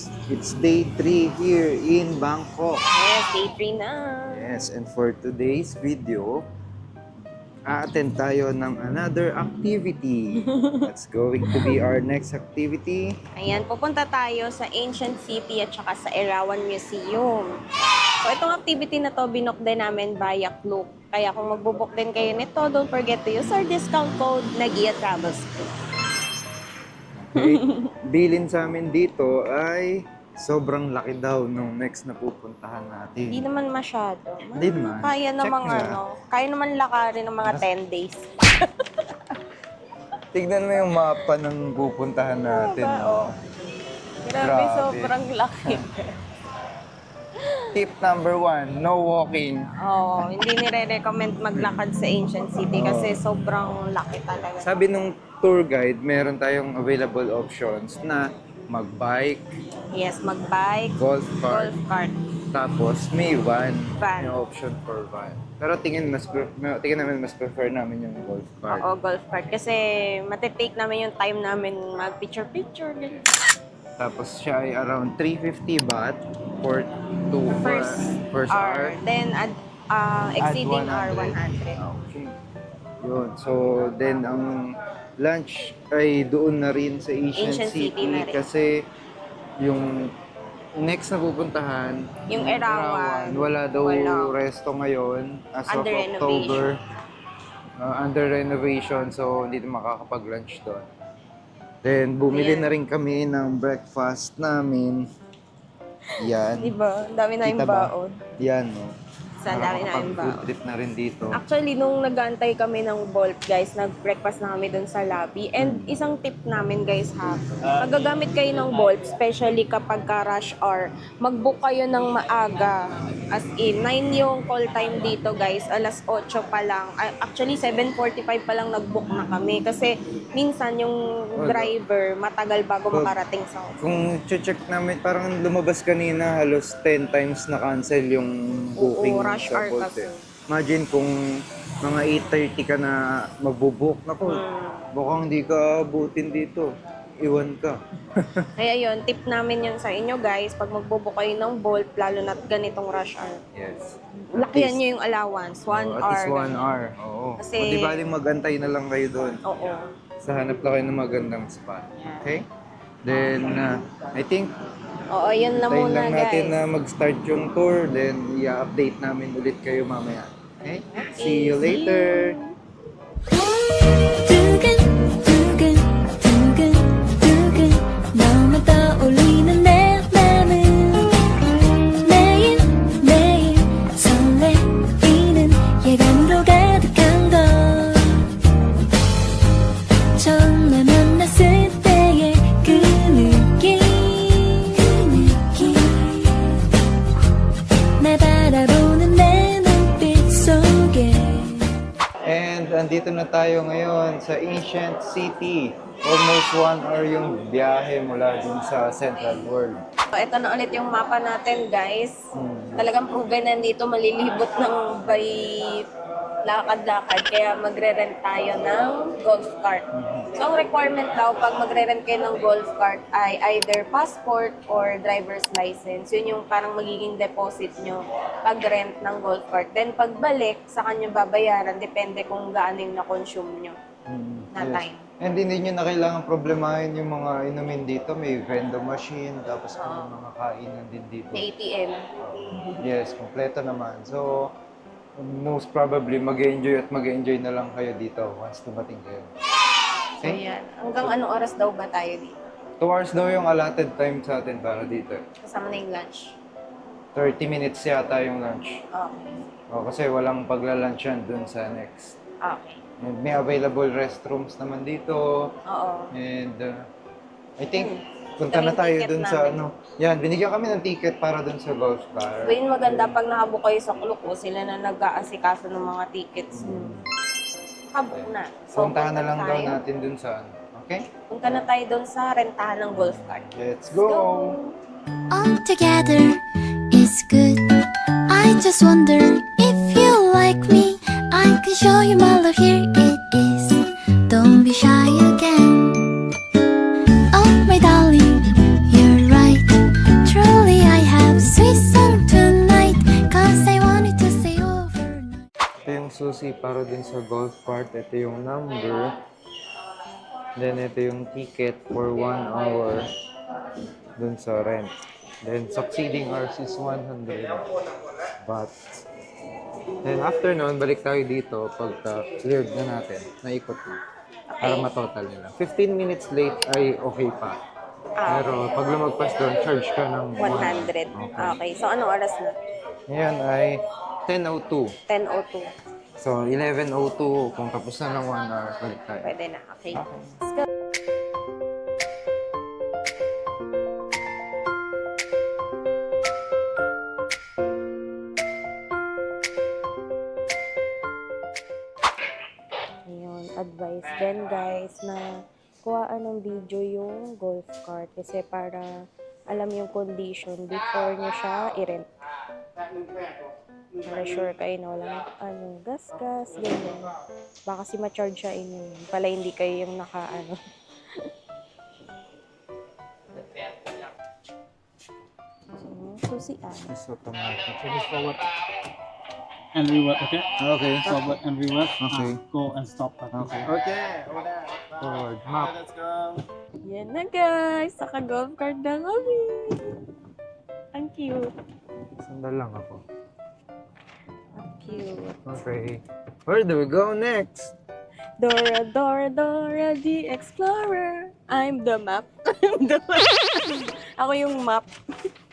guys, it's day 3 here in Bangkok. Yes, day 3 na. Yes, and for today's video, a-attend tayo ng another activity. That's going to be our next activity. Ayan, pupunta tayo sa Ancient City at saka sa Erawan Museum. So, itong activity na to, binook din namin via Klook. Kaya kung magbubook din kayo nito, don't forget to use our discount code Nagia Travels. Okay? Bilin sa amin dito ay sobrang laki daw nung next na pupuntahan natin. Hindi naman masyado. Hindi naman. Kaya Check namang nga. kaya naman lakarin ng mga 10 days. Tignan mo yung mapa ng pupuntahan natin. Diba? No? Oh. Grabe, Grabe. sobrang laki. Tip number 1, no walking. Oo, hindi nire-recommend maglakad sa Ancient City kasi sobrang laki talaga. Sabi nung tour guide, meron tayong available options na mag-bike, Yes, mag-bike, golf cart, golf cart. tapos may van. Van. May option for van. Pero tingin namin mas prefer namin yung golf cart. Oo, golf cart. Kasi matitake namin yung time namin mag-picture-picture. ganyan. Tapos siya ay around 350 baht for first hour. Then, exceeding Add 100. our 100. Okay. Yun. So, then ang lunch ay doon na rin sa Ancient Ancient City City na rin. kasi yung next na pupuntahan, Yung Erawan, wala daw wala. resto ngayon as of Under October. Under renovation, so hindi na makakapag-lunch doon. Then, bumili Ayan. na rin kami ng breakfast namin. Yan. Diba? Ang dami na yung Kita ba? baon. Yan, no? Sa dami na yung Food baon. trip na rin dito. Actually, nung nag-aantay kami ng Bolt, guys, nag-breakfast na kami dun sa lobby. And isang tip namin, guys, ha, pag gagamit kayo ng Bolt, especially kapag ka-rush hour, mag-book kayo ng maaga. As in, 9 yung call time dito, guys. Alas 8 pa lang. Actually, 7:45 pa lang nag-book na kami. Kasi minsan yung driver, matagal bago makarating sa office. Kung check namin, parang lumabas kanina, halos 10 times na cancel yung booking. Oo, rush sa hour Bolt, kasi. Imagine kung mga 8:30 ka na magbubook. Naku, mukhang hindi ka abutin dito. Iwan ka. Kaya yun, tip namin yun sa inyo, guys. Pag magbubook kayo ng Bolt, lalo na ganitong rush hour. Yes. Lakihan nyo yung allowance. 1 At hour. least 1 ganun. hour. Oo. Kasi- O, di baling mag-antay na lang kayo doon. Oo. Sa hanap lang kayo ng magandang spot. Okay? Then, I think, Oo, yun na tayo muna, lang natin guys. na mag-start yung tour. Then, i-update namin ulit kayo mamaya. Okay? See you later! 두근두근 두근두근 너만 떠올리는 내 맘은 매일매일 설레이는 예감으로 가득한 걸 처음 날 만났을 때의 그 느낌 날 바라보는 내 눈빛 속에 And andito na tayo ngayon sa Ancient City. Almost 1 hour yung biyahe mula dun sa Central World. So, ito na ulit yung mapa natin, guys. Talagang proven nandito malilibot ng by lakad-lakad. Kaya magre-rent tayo ng golf cart. So, ang requirement daw pag magre-rent kayo ng golf cart ay either passport or driver's license. Yun yung parang magiging deposit nyo pag rent ng golf cart. Then, pagbalik, sa kanyo babayaran. Depende kung gaano yung na-consume nyo na time. And hindi nyo na kailangan problemahin yung mga inumin dito. May vending machine, tapos may mga kainan din dito. May ATM. Yes, kompleto naman. So, most probably mag-enjoy at mag-enjoy na lang kayo dito once dumating kayo. So, yan. Hanggang anong oras daw ba tayo dito? 2 hours daw yung allotted time sa atin para dito. Kasama na yung lunch. 30 minutes yata yung lunch. Okay. O, kasi walang pagla-lunch yan dun sa next. Okay. And may available restrooms naman dito. Oo. And I think punta Ito na yung tayo ticket dun sa namin. ano. Yan, binigyan kami ng ticket para dun sa golf car. Yun maganda pag nakabook kayo sa Klook, sila na nag-aasikaso ng mga tickets. Kabook na. So, Puntahan na punta lang daw tayo. natin dun sa ano. Okay? Punta na tayo doon sa rentahan ng golf cart. Let's go! all together is good. I just wonder if you like me. I can show you my love. Here it is. Don't be shy again. Oh my darling, you're right. kasi para din sa golf cart. Ito yung number. Then, ito yung ticket for 1 hour dun sa rent. Then, succeeding hours is 100 baht. Then, after nun, balik tayo dito pagka cleared na natin. Naikot na. Para Okay. matotal nila. 15 minutes late ay okay pa. Pero pag lumagpas doon, charge ka ng 100. Okay. So, anong oras na? Ngayon ay 10:02. 10:02. So, 11:02. Kung tapos na ng 1 hour, balik tayo. Pwede na. Okay. Okay. Let's go. Ayun, advice din guys na kuhaan ng video yung golf cart kasi para alam yung condition before nyo siya i-rent. Para sure kayo na walang gas-gas, ganyan. Baka kasi ma-charge siya inyo. Pala hindi kayo yung So, si Anne. It's automatic. So just forward and reverse, okay? Okay. Forward and reverse. Okay. Go and stop. Okay. Okay, Forward. Map. let's go. Yan na guys, naka-golf cart na kami. Ang cute. Sandal lang ako. Ang cute. Okay. Where do we go next? Dora, Dora, Dora the Explorer. I'm the map. I'm the map. Ako yung map.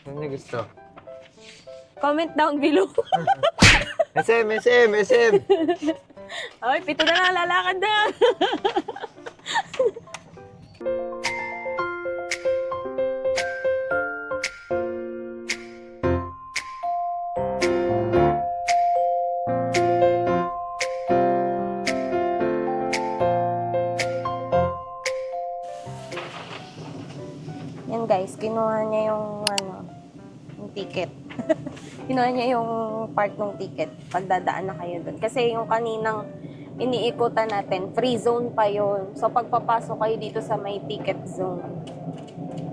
Saan niyo gusto? Comment down below. SM! SM! SM! Ay, pito na lang, lalakad na. Yan guys, kinuha niya yung yung ticket. Kinuha niya yung part ng ticket pag dadaan na kayo doon. Kasi yung kaninang iniikutan natin, free zone pa yon. So pagpapasok kayo dito sa may ticket zone,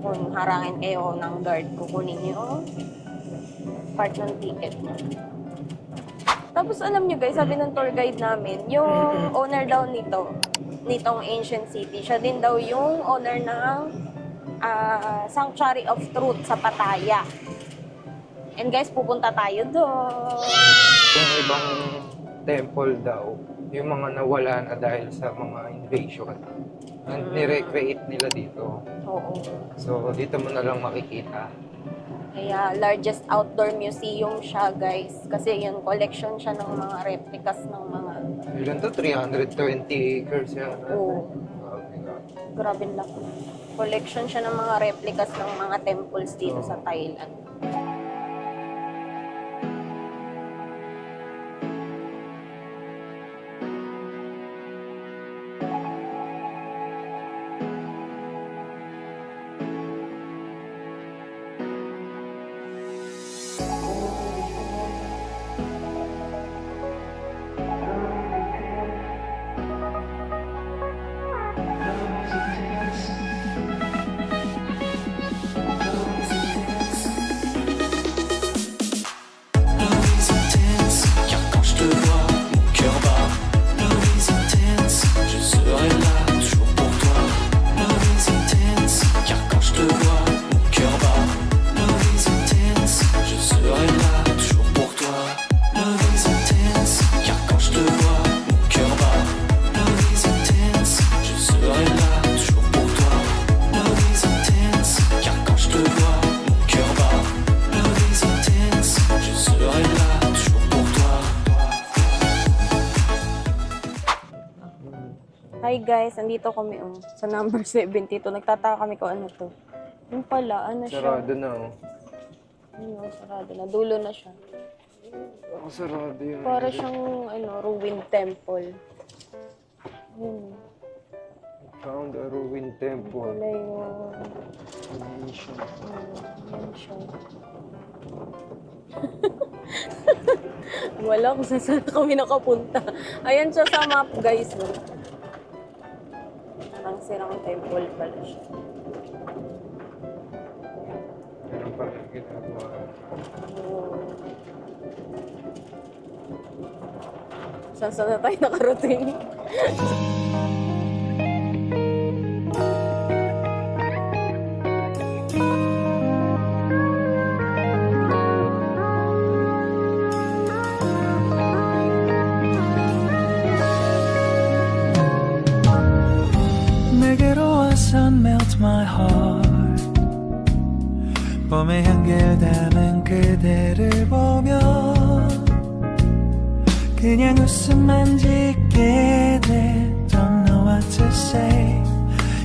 kung harangin kayo ng guard, kukunin yung part ng ticket niya. Tapos alam nyo guys, sabi ng tour guide namin, yung owner daw nitong Ancient City, siya din daw yung owner ng Sanctuary of Truth sa Pattaya. And guys, pupunta tayo doon. Yung ibang temple daw, yung mga nawala na dahil sa mga invasion, ni-recreate nila dito. Oo. So, dito mo na lang makikita. Kaya largest outdoor museum siya guys. Kasi yun, collection siya ng mga replicas ng mga... Ilan to? 320 acres yan. Oo. Oh my God. Grabe laki. Collection siya ng mga replicas ng mga temples dito sa Thailand. Car quand je te vois, mon cœur bat. Love is intense, je serai là toujours pour toi. Love is intense, car quand je te vois, mon cœur bat. Love is intense, je serai là toujours pour toi. Love is intense, car quand je te vois, mon cœur bat. Love is intense, je serai là toujours pour toi. Love is intense, car quand je te vois, mon cœur bat. Love is intense, je serai là toujours pour toi. Hi guys, andito kami sa number 72. Nagtataka kami kung ano to. Yung pala, ano siya? Sarado na oh. Ano, sarado na. Dulo na siya. Ako sarado yun. Para siyang ruined temple. Yun. Found a ruined temple. Wala yung... Mission. Yan siya. Wala kung saan kami nakapunta. Ayan siya sa map guys. No? Ang sirang temple pala siya. Yan ang parang ginagawa. Saan na tayo nakarating? 내게로 와서 melt my heart 봄의 향기를 담은 그대를 보며 그냥 웃음만 짓게 돼 Don't know what to say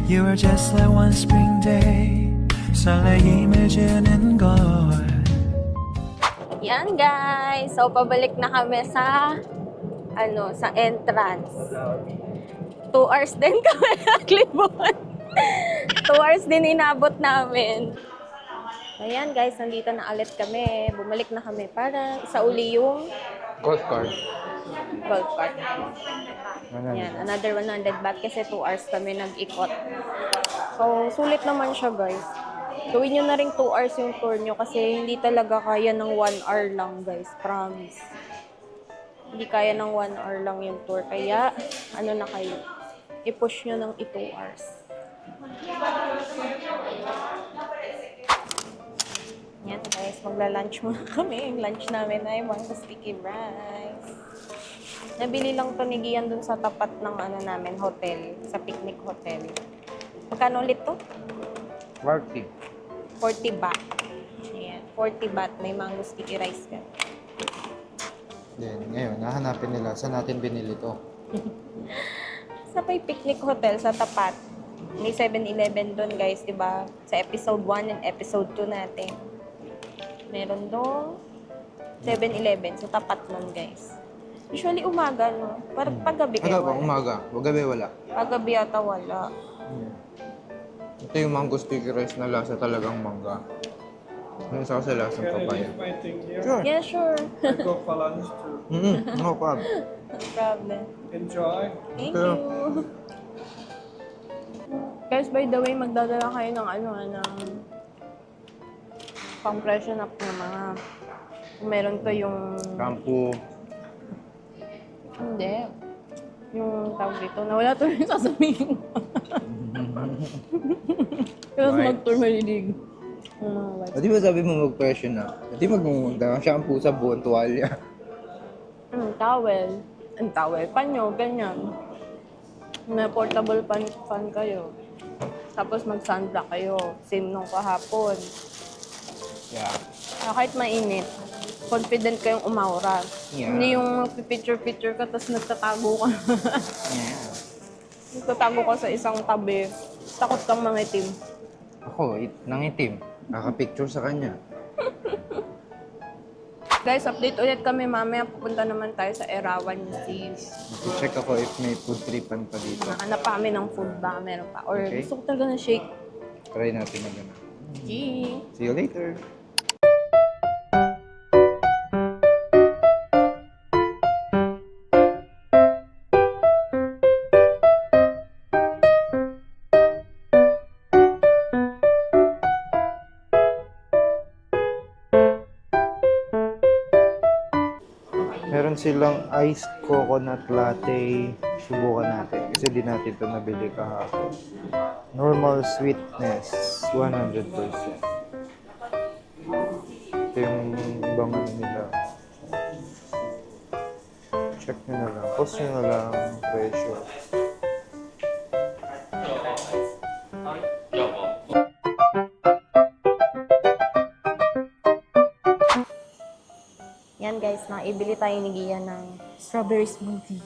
You were just like one spring day 설레임을 주는 걸 Yan guys. So pabalik na kami sa sa entrance. 2 hours din kami naglibot. 2 hours din inabot namin. Ayan guys, nandito na ulit kami. Bumalik na kami para isauli yung Golf cart. golf cart. Ano? Yan, another 100 baht kasi 2 hours kami nag-ikot. So, sulit naman siya guys. Gawin nyo na rin 2 hours yung tour nyo kasi hindi talaga kaya ng 1 hour lang guys. Promise. Hindi kaya ng 1 hour lang yung tour. Kaya, na kayo? I-push nyo ng 2 hours. Yan guys, magla-lunch muna kami. Yung lunch namin ay mango sticky rice. Nabili lang to ni Gian dun sa tapat ng namin, hotel. Sa picnic hotel. Magkano ulit to? 40. 40 baht. Ayan, 40 baht. May mango sticky rice ka. Then, ngayon, nahanapin nila. Saan natin binili to? Sa may picnic hotel sa tapat. May 7-Eleven doon guys, 'di ba? Sa episode 1 and episode 2 natin. Meron doon 7-Eleven sa tapat nun guys. Usually umaga, no? Parang paggabi Ano kayo. ba? Umaga. Gabi wala. Paggabi ata wala. Ito yung mango sticky rice na lasa talagang mangga. Yung isa kasi lasang papaya. Sure. Yeah, sure. Go for lunch too. No problem. No problem. Enjoy. Thank Okay. you. Guys, by the way, magdadala kayo ng ng pang-freshen up ng mga meron to yung Shampoo. hindi. Yung tawag dito, nawala to yung sasabihin ko. Tapos Wipes. mag-tour malilig. Di ba sabi mo mag-freshen na? Di magmumunda. Shampoo, sabon, tuwalya. Towel. Ang towel. Panyo, ganyan. May portable fan kayo. Tapos mag-sunblock kayo. Same nung kahapon. Yeah. Kahit mainit, confident kayong umaura. Yeah. Hindi yung picture-picture ka tapos nagtatago ka. Yeah. Nagtatago ka sa isang tabi. Takot kang mangitim. Ako, nangitim. Kaka-picture sa kanya. Guys, update ulit kami. Mamaya pupunta naman tayo sa Erawan Seas. Check ako if may food tripan pa dito. Nakahanap pa kami ng food ba? Meron pa. Or Okay. gusto ko talaga ng shake. Try natin na gano'n. Gee. See you later. Meron silang iced coconut latte. Subukan natin. Kasi di natin ito nabili kahapon. Normal sweetness, 100%. Ito yung ibang nila. Check nyo na lang. Post nyo na lang ang presyo. Yan guys, naibili tayo ni Gia ng strawberry smoothie.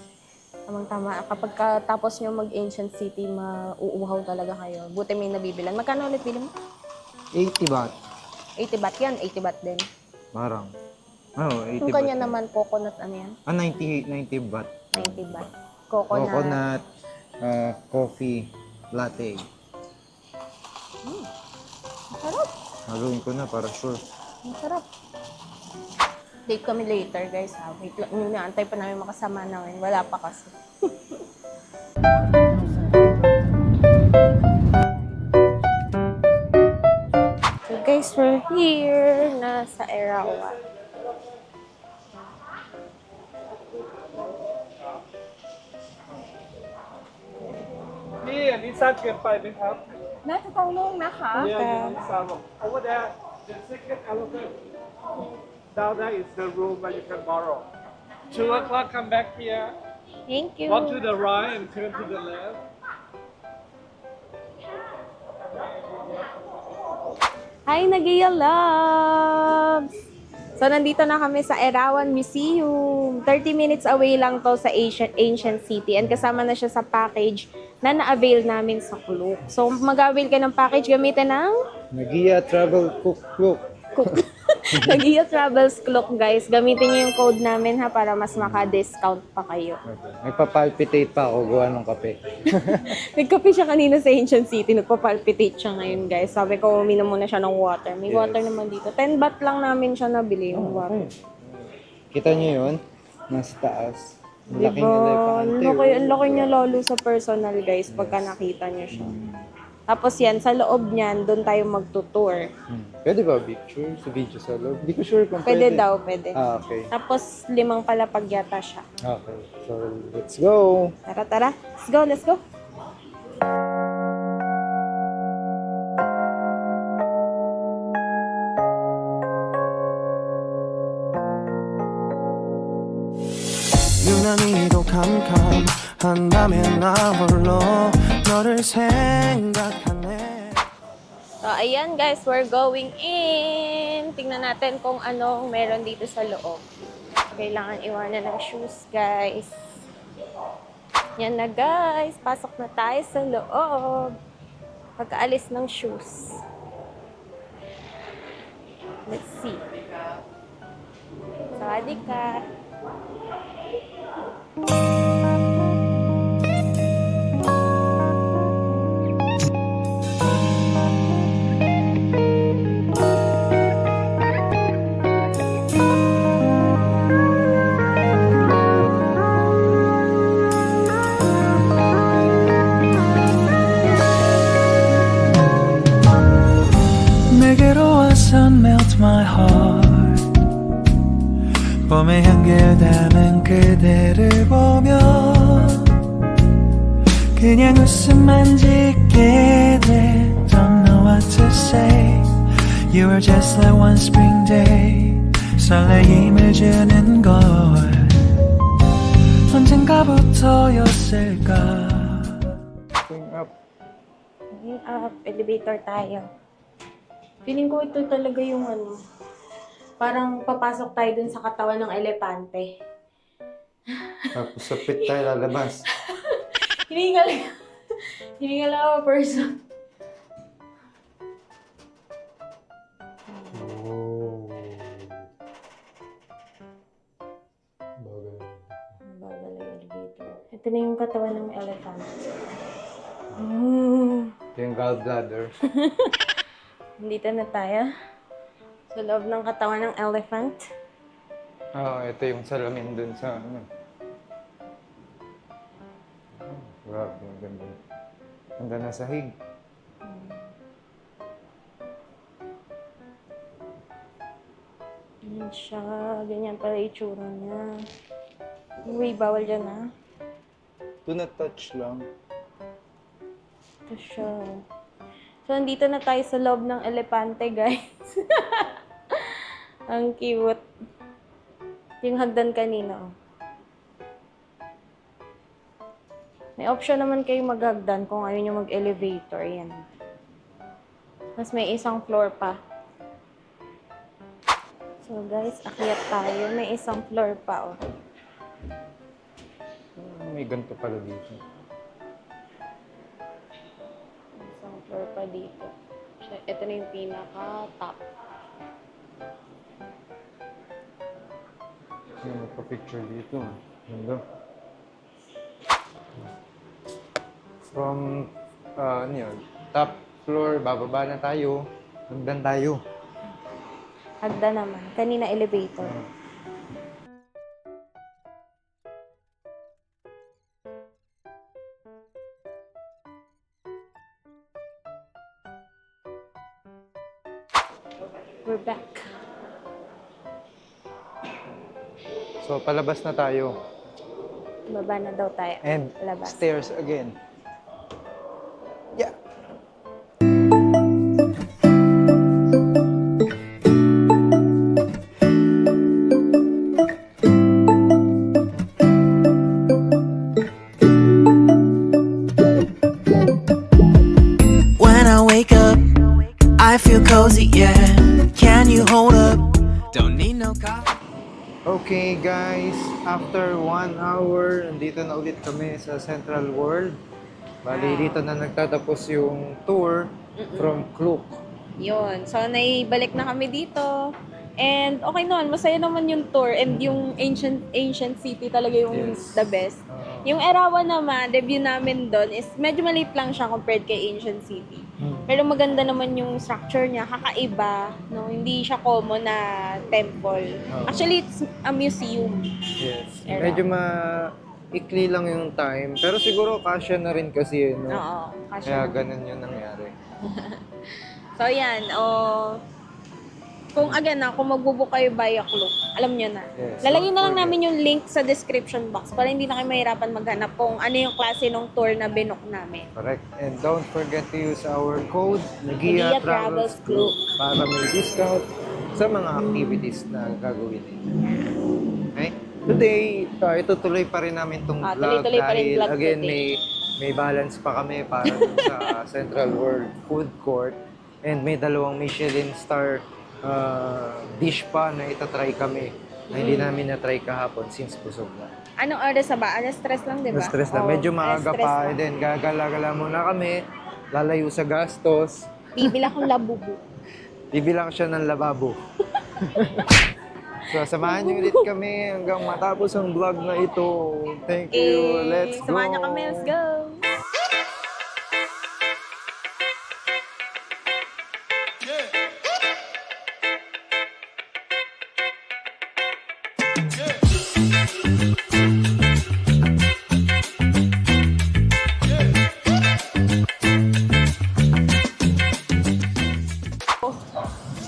Tamang-tama. Kapag tapos nyo mag-Ancient City, mauuhaw talaga kayo. Buti may nabibilan. Magkano ulit bili mo? 80 baht. 80 baht yan. 80 baht din. Marang. Oh, 80 Yung baht. kanya naman, coconut ano yan? 90 baht. 90 baht. Coconut. Coconut, coffee, latte. Sarap. Haluin ko na para sure. Ang sarap. Date kami later, guys. Ha? Wait lang. Inaantay pa namin makasama namin. Wala pa kasi. So, guys, we're here. Nasa Erawan. พี่อันนี้สั้นเกินไปไหมครับ น่าจะต้องนุ่งนะคะ Yeah, you need some. Over there, the second elephant. Down there is the room where you can borrow. 2 o'clock, come back here. Thank you. Walk to the right and turn to the left. Hi, Nagia Loves! So, nandito na kami sa Erawan Museum. 30 minutes away lang to sa Ancient City. And kasama na siya sa package na na-avail namin sa Klook. So, mag-avail ka ng package gamitin ng Nagia Travel Cook. Nagia Travels Klook, guys. Gamitin niyo yung code namin ha para mas maka-discount pa kayo. Nagpa-palpitate pa ako gawa ng kape. Nagkape siya kanina sa Ancient City. Nagpa-palpitate siya ngayon, guys. Sabi ko, uminom muna siya ng water. May water naman dito. 10 baht lang namin siya nabili yung water. Kita niyo yun? Nasa taas. Ang laki Diba? nila Ang laki niya lalo sa personal, guys, pagka nakita niyo siya. Tapos yan, sa loob niyan, doon tayo magtutour. Pwede ba picture sa video sa loob? Hindi ko sure kung Pwede daw, pwede. Ah, okay. Tapos 5 palapag yata siya. Okay. So, let's go! Tara, tara. Let's go, let's go. 유난히도 캄캄한다면 나 홀로 너를 생각하네. So, ayan guys, we're going in. Tingnan natin kung anong meron dito sa loob. Kailangan iwanan ng shoes, guys. Yan na guys, pasok na tayo sa loob. Pagkaalis ng shoes. Let's see. Sawadee ka. 내게로 와서 melt my heart 봄의 향기를 담은 그대를 보며 그냥 웃음만 짓게 돼 Don't know what to say You were just like one spring day 설레임을 주는 걸 언젠가부터였을까 Going up. Going up, elevator tayo. Feeling ko ito talaga yung ano, parang papasok tayo dun sa katawan ng elepante. Tapos sa pit tayo lalabas. Hiningal ako, person. Oh. Bagal. Bagal ang elevator. Ito na yung katawan ng elephant. Oh. Ito yung gallbladder. Dito na tayo. Sa loob ng katawan ng elephant. Oo, ito yung salamin dun sa ano. Grabe, ang ganda. Ganda na sahig. Ganyan siya. Ganyan pala itsura niya. Uy, bawal dyan ha. Do not touch lang. Ito siya. So, nandito na tayo sa loob ng elepante, guys. Ang cute. Yung hagdan kanina, oh. May option naman kayo maghagdan kung ayaw nyo mag-elevator. Yan. Mas may isang floor pa. So, guys, akyat tayo. May isang floor pa, oh. May ganito pala dito. Isang floor pa dito. So, ito na yung pinaka-top. May magpa-picture dito. Ganda. From, ano yun, top floor, bababa na tayo. Hagdan tayo. Hagdan naman. Kanina elevator. We're back. So, palabas na tayo. Baba na daw tayo. And Labas. stairs again. Don't need no car. Okay guys, after 1 hour, nandito na ulit kami sa Central World. Bali, dito na nagtatapos yung tour from Klook. Yun. So, naibalik na kami dito. And okay naman, masaya naman yung tour. And yung ancient city talaga yung Yes. the best. Yung Erawan naman, debut namin doon is medyo maliit lang siya compared kay Ancient City. Pero maganda naman yung structure niya, kakaiba, no? Hindi siya common na temple. Actually, it's a museum. Yes. Era. Medyo ikli lang yung time. Pero siguro kasya na rin kasi yun, no? Oo, Kaya kasya. ganun yung nangyari. So, yan. Kung magbubook kayo via Klook, alam nyo na. Yes. Lalagyan na lang Don't namin yung link sa description box para hindi na kayo mahirapan maghanap kung ano yung klase ng tour na binook namin. Correct. And don't forget to use our code, Nagia Nagia Travels Travels Klook, Klook, para may discount sa mga activities na gagawin ninyo. Okay? Today, itutuloy pa rin namin itong vlog tuloy-tuloy pa rin dahil vlog again, today. may balance pa kami para dun sa Central World Food Court and may 2 Michelin star dish pa na itatry kami na hindi namin na-try kahapon since busog na. Anong oras na ba? Alas stress lang, di ba? Na-stress na. Oo, Medyo maaga alas-stress pa. lang. And then, gagala-gala muna kami. Lalayo sa gastos. Bibila akong labubu. Bibilang siya ng lababo. So, samahan niyo ulit kami hanggang matapos ang vlog na ito. Thank you. Let's go. Samahan niyo kami. Let's go.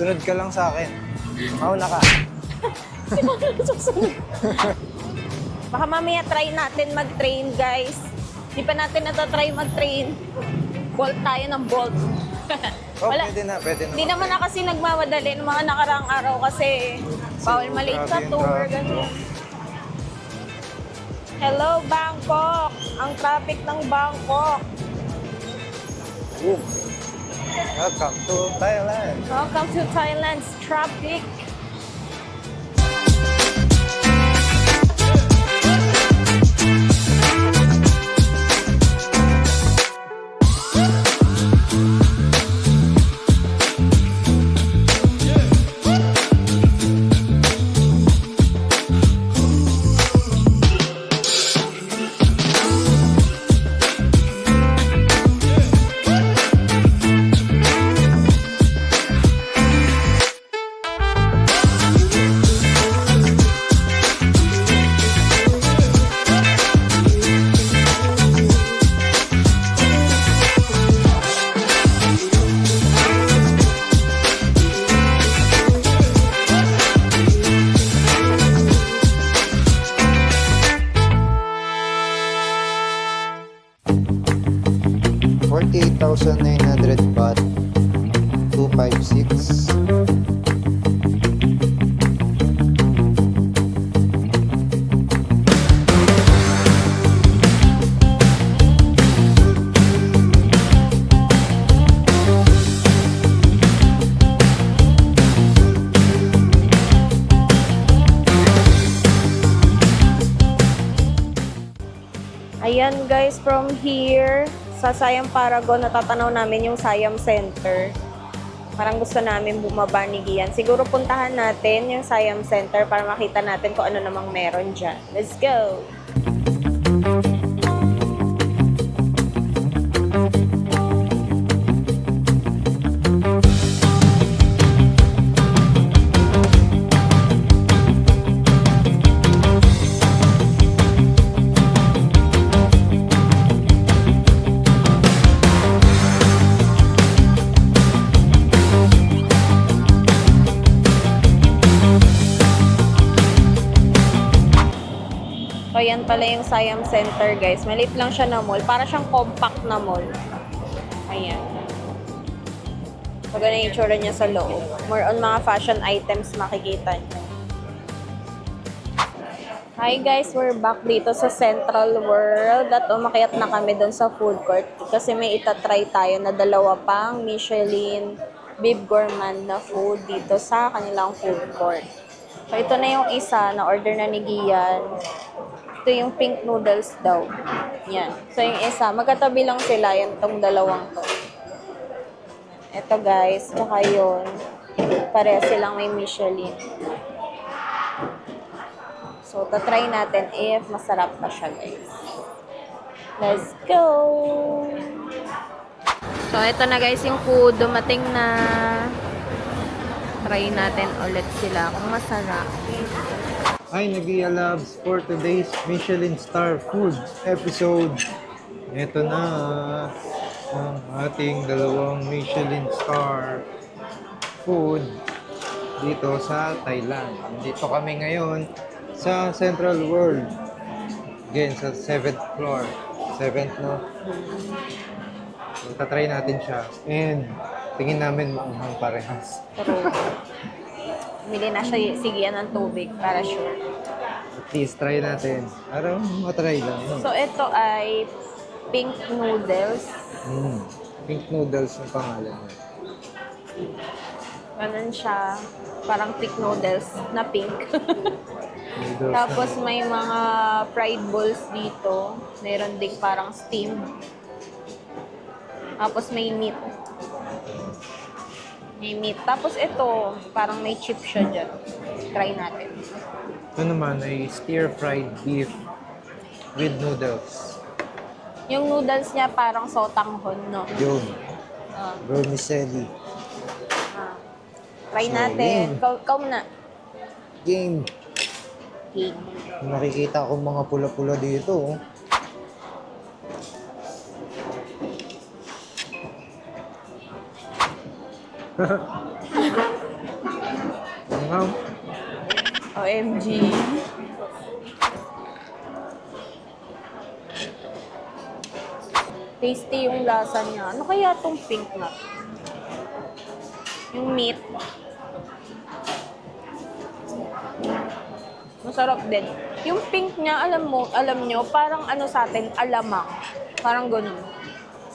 Sunod ka lang sa akin. Mauna ka. Baka mamaya try natin mag-train, guys. Di pa natin natatry mag-train. Bolt tayo ng bolt. Oh, pwede na. Hindi naman na kasi nagmamadali ng mga nakaraang araw kasi bawal maliit sa Grabe yung tour. traffic, Ganyan. Hello, Bangkok! Ang traffic ng Bangkok. Boom. Welcome to Thailand. Welcome to Thailand's traffic. $48,900 baht. 256. Ayan guys, from here, sa Siam Paragon, natatanaw namin yung Siam Center. Parang gusto namin bumaba ni Gian. Siguro puntahan natin yung Siam Center para makita natin kung ano namang meron dyan. Let's go! So, yan pala yung Siam Center, guys. Maliit lang siya na mall. Para siyang compact na mall. Ayan. So, ganun yung itsura niya sa loob. More on mga fashion items makikita niyo. Hi guys, we're back dito sa Central World at umakyat na kami doon sa food court kasi may itatry tayo na 2 pang Michelin beef gourmand na food dito sa kanilang food court. So, ito na yung isa na order na ni Gian. Ito yung pink noodles daw. Yan. So, yung isa, magkatabi lang sila. Yan tong dalawang to. Ito guys, tsaka yun. Pareha silang may Michelin. So, tatry natin if masarap pa siya guys. Let's go! So, ito na guys yung food. Dumating na. Try natin ulit sila kung masarap. Hi, Nagia Labs, for today's Michelin Star Food episode. Ito na ang ating dalawang Michelin Star food dito sa Thailand. Dito kami ngayon sa Central World. Again, sa 7th floor. 7th, no? So, tatry natin siya. And tingin namin mukhang parehas. Pero, bili na siya sigian ng tubig para sure. At least try natin. Para matry lang. No? So, ito ay pink noodles. Pink noodles ang pangalan niya. Ganun siya. Parang pink noodles na pink. Noodles Tapos may mga fried balls dito. Meron ding parang steamed. Tapos may meat. May meat. Tapos ito, parang may chip siya dyan. Try natin. Ito naman ay stir-fried beef with noodles. Yung noodles niya parang sotanghon, no? Yun. Ah, Vermicelli. ah. Try So, natin. yun. Ikaw na. Game. Okay. Nakikita ko mga pula-pula dito. Oh. Wow. OMG. Tasty yung lasa niya. Ano kaya tong pink na? Yung meat. Masarap din. Yung pink niya, alam nyo, parang ano sa atin, alamang. Parang ganun.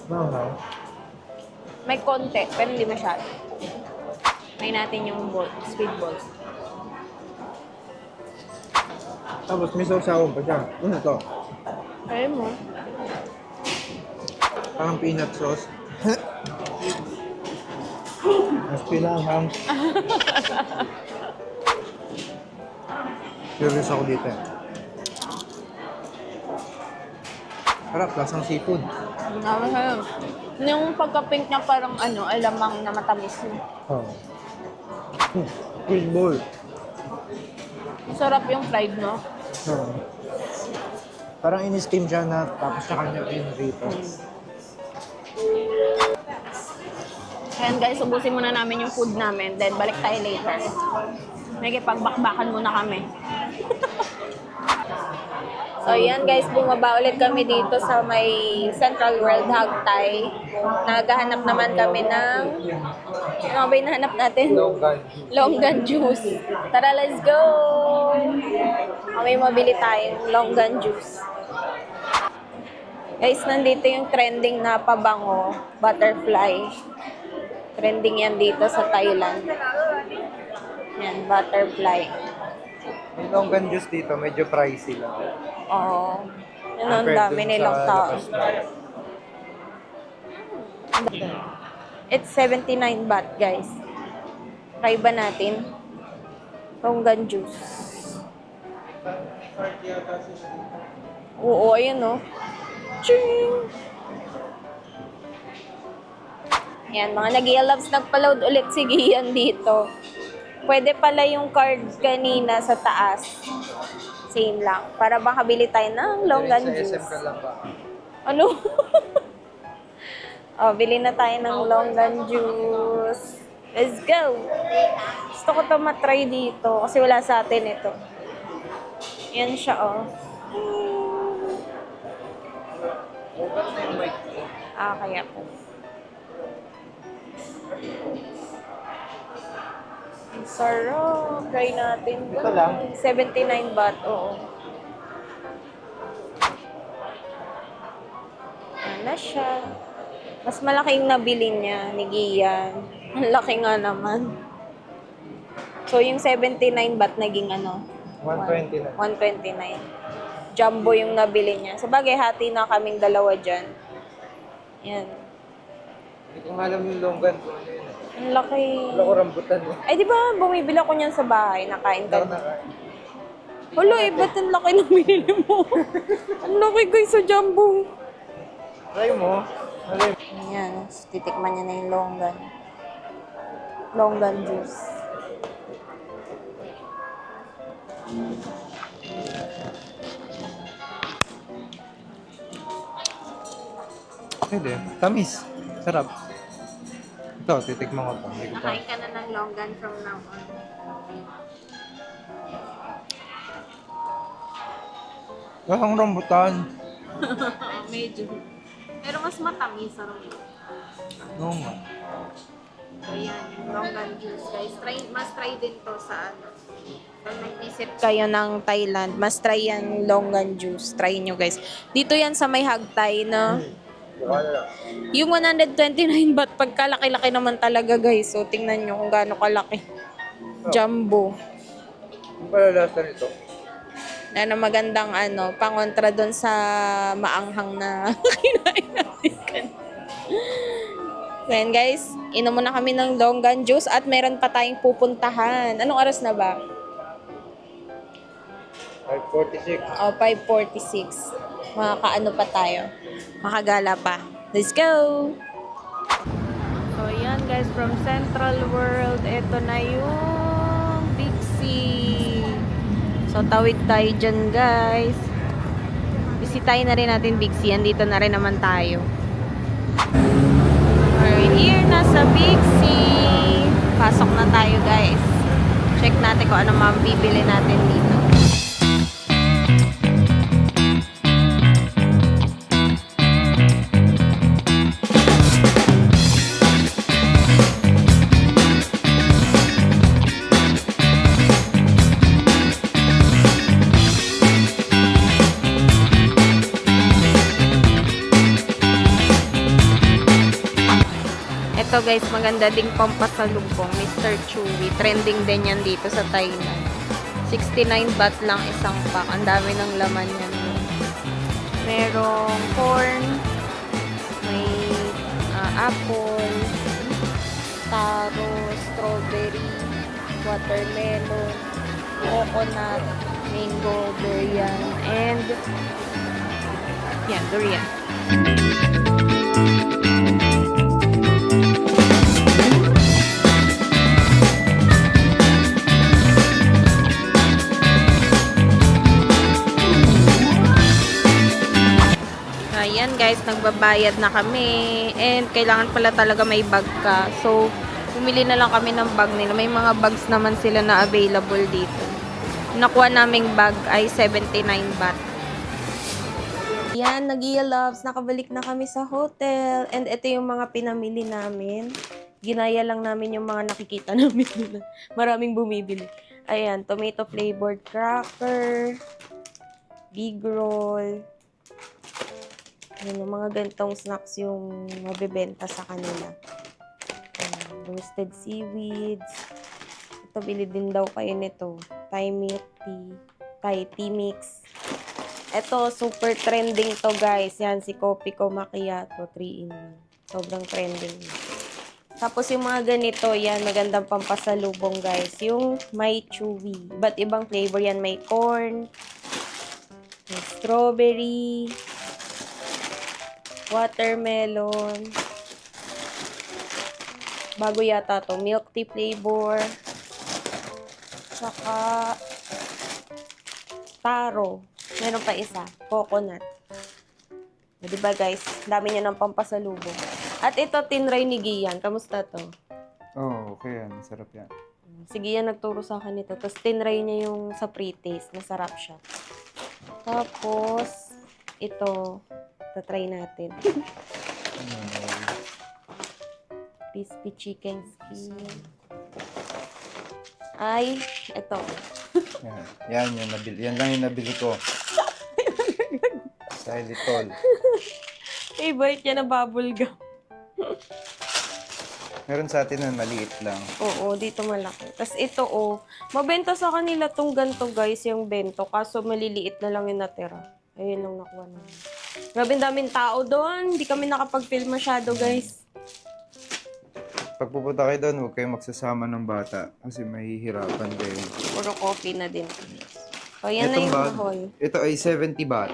Wow. May konti, pero hindi masyado. May natin yung sweet balls. Tapos may sausawan pa siya. Ano to? Kaya mo. Parang peanut sauce. Mas pinanghang. Curious ako dito eh. Harap, lasang seafood. Masarap. Yung pagka-pink niya parang alamang na matamis na. Oh. Squid ball. Sarap yung fried, no? Oh. Parang in-steam siya na tapos sa kanya pinrito. Ayan guys, ubusin muna namin yung food namin. Then balik tayo later. May kipagbakbakan muna kami. So yan guys, bumaba ulit kami dito sa may Central World Hog Thai. Naghahanap naman kami ng... Ano ba yung nahanap natin? Longgan juice. Tara, let's go! May mabili tayong longgan juice. Guys, nandito yung trending na pabango, butterfly. Trending yan dito sa Thailand. Yan, butterfly. Yung longgan juice dito, medyo pricey lang. Oo. Yan ang Compared dami dun nilang sa tao. labas na. It's 79 baht, guys. Try ba natin? Longgan juice. Oo, ayun oh. Ching! Yan, mga nag-i-loves, nagpa-load ulit si Gian dito. Pwede pala yung card kanina sa taas. Same lang. Para makabili tayo ng longgan Sa juice. SM ka lang ba? Ano? Oh, bili na tayo ng longgan juice. Let's go! Gusto ko to matry dito kasi wala sa atin ito. Yan siya, oh. Ah, kaya po. Sarap. Try natin. Ito lang? 79 baht, oo. Yan na siya. Mas malaking nabili niya ni Gian. Ang laki nga naman. So, yung 79 baht naging ano? 120 na. 129. Jumbo yung nabili niya. Sa bagay, hati na kaming dalawa dyan. Yan. Hindi ko nga alam yung longgan ko. Ano yun eh. Ang laki. Wala ko rambutan eh. Ay, di ba, bumibili ako niyan sa bahay. Nakain Hindi ako ka. nakain. Wala, ba't ang laki ng binili mo? Ang laki guys sa jumbo. Try mo. Ano yun? Ayan, titikman niya na yung longgan. Longgan juice. Pwede. Tamis. Sarap. Ito, titikman ko ito. Hindi ko pa. Nakain ka na ng longgan from now on. Lasang rambutan. Medyo. Pero mas matamis sa ron. Oo nga. Ayan, yung longgan juice, guys. Mas try din to sa ano. Kung nag-isip kayo ng Thailand, mas try yan longgan juice. Try nyo, guys. Dito yan sa may Hagtay, no? Yung 129 baht, pagkalaki-laki naman talaga, guys. So, tingnan nyo kung gaano kalaki. Jumbo. Yung pala lasa nito. Ano, magandang ano, pangontra doon sa maanghang na kinain natin kanina. So, yan, guys. Inom muna kami ng longgan juice at meron pa tayong pupuntahan. Anong oras na ba? 5:46. O, 5:46. Makakaano pa tayo. Makagala pa. Let's go! So, yan guys, from Central World, ito na yung Big C. So, tawid tayo dyan, guys. Bisitahin na rin natin Big C. Andito na rin naman tayo. We're here na sa Big C. Pasok na tayo, guys. Check natin kung ano mabibili natin dito. Ito guys, maganda ding pampasalubong, Mr. Chewy. Trending din yan dito sa Thailand. 69 baht lang isang pack. Ang dami ng laman yan. Merong corn, may apple, taro, strawberry, watermelon, coconut, mango, durian, and yan, durian. Ayan guys, nagbabayad na kami and kailangan pala talaga may bag ka. So, bumili na lang kami ng bag nila. May mga bags naman sila na available dito. Nakuha naming bag ay 79 baht. Yan, Nagia Loves, nakabalik na kami sa hotel. And ito yung mga pinamili namin. Ginaya lang namin yung mga nakikita namin nila. Maraming bumibili. Ayan, tomato flavored cracker, big roll. Ayan, yung mga gantong snacks yung mabibenta sa kanila. Ayan, roasted seaweeds. Ito, bili din daw kayo nito. Thai milk tea. Thai tea mix. Ito, super trending to guys. Yan, si Kopiko Macchiato 3-in-1. Sobrang trending. Tapos yung mga ganito, yan, magandang pampasalubong guys. Yung may chewy. Iba't ibang flavor yan. May corn, may strawberry, watermelon. Bago yata to. Milk tea flavor. Saka taro. Meron pa isa. Coconut. Diba guys? Dami niya ng pampasalubong. At ito, tinry ni Gian. Kamusta to? Oh, okay yan. Masarap yan. Si Gian nagturo sa akin ito. Tapos tinry niya yung sa pre-taste. Masarap siya. Tapos, ito. Tatry natin. Crispy chicken skin. Ay, ito. Yan yung nabili. Yan lang yung nabili ko. Xylitol. Favorite niya na bubble gum. Meron sa atin na maliit lang. Oo, dito malaki. Tapos ito, mabenta sa kanila tong ganito, guys, yung bento. Kaso maliliit na lang yung natira. Ayun lang nakuha namin. Grabe, ang daming tao doon. Hindi kami nakapag-film masyado, guys. Pag pupunta kayo doon, huwag kayong magsasama ng bata kasi mahihirapan kayo. Puro coffee na din. So, yan na Itong yung bag, mahol. ito ay 70 baht.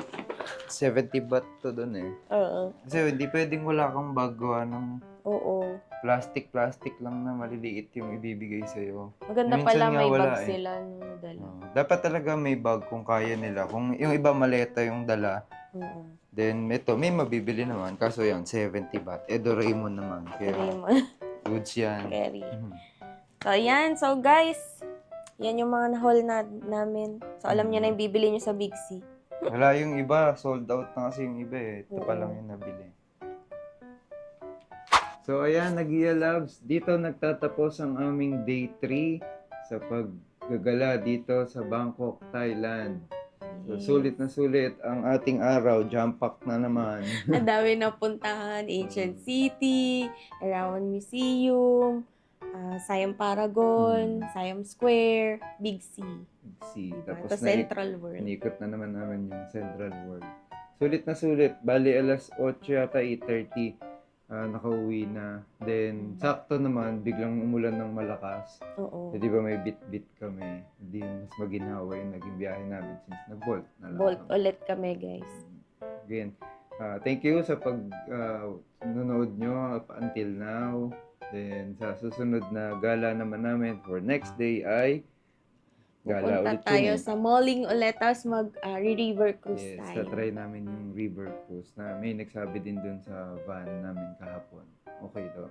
70 baht to doon eh. Oo. Kasi hindi pwedeng wala kang bag gawa ng Oo. plastic lang na maliliit yung ibibigay sa'yo. Maganda Minsan pala nga may wala bag eh. sila nung dala. Dapat talaga may bag kung kaya nila. Kung yung iba maleta yung dala, Oo. then ito, may mabibili naman. Kaso yan, 70 baht. Doraemon naman. Kaya Raymond. goods yan. Carry. Mhm. So, yan. So, guys, yan yung mga na-haul namin. So, alam niyo na yung bibili niyo sa Big C. Wala yung iba, sold out na kasi yung iba eh. Ito pa Oo. lang yung nabili. So ayan, Nag-Iya Labs, dito nagtatapos ang aming day 3 sa paggagala dito sa Bangkok, Thailand. So sulit na sulit ang ating araw, jump pack na naman. Ang dami na puntahan. Ancient City, Erawan Museum, Siam Paragon, Siam Square, Big C. See, Diba? tapos Ito Central World. Inikot na naman namin yung Central World. Sulit na sulit. Bali, alas 8 yata, 8:30. Nakauwi na. Then, sakto naman, biglang umulan ng malakas. Oo. So, di ba may bit-bit kami. Hindi mas maginhawa yung naging biyahe namin since nag-bolt na lang. Bolt kami. ulit kami, guys. Again, thank you sa nanonood nyo up until now. Then, sa susunod na gala naman namin for next day ay gala Pupunta ulit tayo yun eh. sa Malling ulit, tapos mag-river cruise Yes, tayo. try namin yung river cruise na may nagsabi din dun sa van namin kahapon. Okay daw.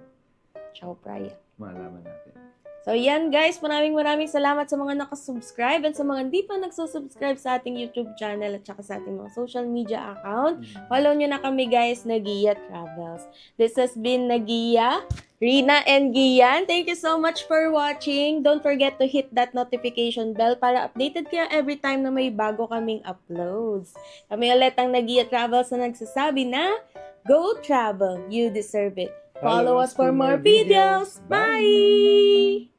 Ciao, Praya. Malaman natin. So, yan guys. Maraming salamat sa mga nakasubscribe and sa mga hindi pa nagsusubscribe sa ating YouTube channel at saka sa ating mga social media account. Follow nyo na kami guys, Nag-Iya Travels. This has been Nag-Iya, Rina and Gian. Thank you so much for watching. Don't forget to hit that notification bell para updated kayo every time na may bago kaming uploads. Kami ulit ang Nag-Iya Travels na nagsasabi na, go travel, you deserve it. Follow us for more videos. Bye!